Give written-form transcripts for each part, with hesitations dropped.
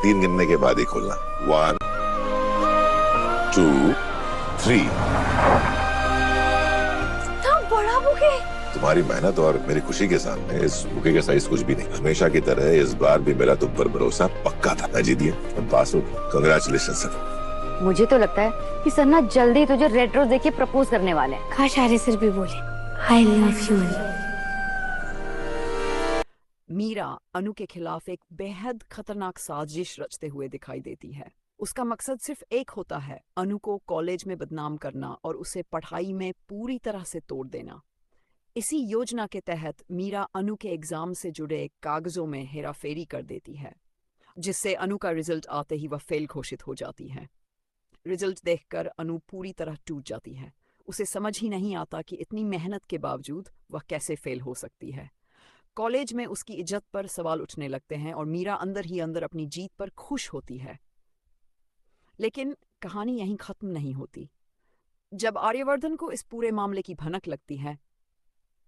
3 गिनने के बाद ही खोलना। 1 2 3। इतना बड़ा बुके। तुम्हारी मेहनत और मेरी खुशी के सामने इस बुके का साइज कुछ भी नहीं। हमेशा की तरह इस बार भी मेरा तुम पर भरोसा पक्का था। मैं जीत गया, तुम पास हो। Congratulation sir. मुझे तो लगता है कि सन्ना जल्दी तुझे रेड रोज देके प्रपोज करने वाले हैं। काश आर्य सर भी बोले आई लव यू। मीरा अनु के खिलाफ एक बेहद खतरनाक साजिश रचते हुए दिखाई देती है। उसका मकसद सिर्फ एक होता है, अनु को कॉलेज में बदनाम करना और उसे पढ़ाई में पूरी तरह से तोड़ देना। इसी योजना के तहत मीरा अनु के एग्जाम से जुड़े कागजों में हेराफेरी कर देती है, जिससे अनु का रिजल्ट आते ही वह फेल घोषित हो जाती है। रिजल्ट देखकर अनु पूरी तरह टूट जाती है। उसे समझ ही नहीं आता कि इतनी मेहनत के बावजूद वह कैसे फेल हो सकती है। कॉलेज में उसकी इज्जत पर सवाल उठने लगते हैं और मीरा अंदर ही अंदर अपनी जीत पर खुश होती है। लेकिन कहानी यहीं खत्म नहीं होती। जब आर्यवर्धन को इस पूरे मामले की भनक लगती है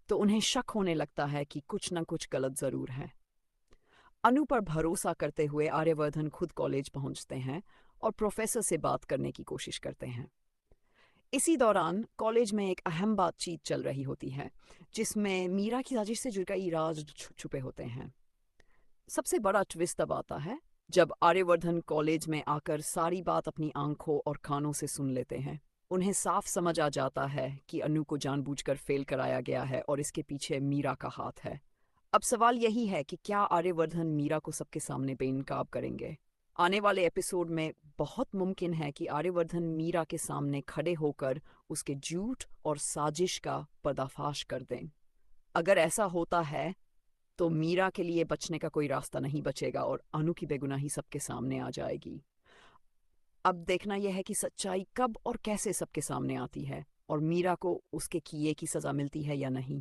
तो उन्हें शक होने लगता है कि कुछ न कुछ गलत जरूर है। अनु पर भरोसा करते हुए आर्यवर्धन खुद कॉलेज पहुंचते हैं और प्रोफेसर से बात करने की कोशिश करते हैं। इसी दौरान कॉलेज में एक अहम बातचीत चल रही होती है, जिसमें मीरा की साजिश से जुड़े कई राज छुपे होते हैं। सबसे बड़ा ट्विस्ट तब आता है जब आर्यवर्धन कॉलेज में आकर सारी बात अपनी आंखों और कानों से सुन लेते हैं। उन्हें साफ समझ आ जाता है कि अनु को जानबूझकर फेल कराया गया है और इसके पीछे मीरा का हाथ है। अब सवाल यही है कि क्या आर्यवर्धन मीरा को सबके सामने बेनकाब करेंगे। आने वाले एपिसोड में बहुत मुमकिन है कि आर्यवर्धन मीरा के सामने खड़े होकर उसके झूठ और साजिश का पर्दाफाश कर दें। अगर ऐसा होता है तो मीरा के लिए बचने का कोई रास्ता नहीं बचेगा और अनु की बेगुनाही सबके सामने आ जाएगी। अब देखना यह है कि सच्चाई कब और कैसे सबके सामने आती है और मीरा को उसके किए की सजा मिलती है या नहीं।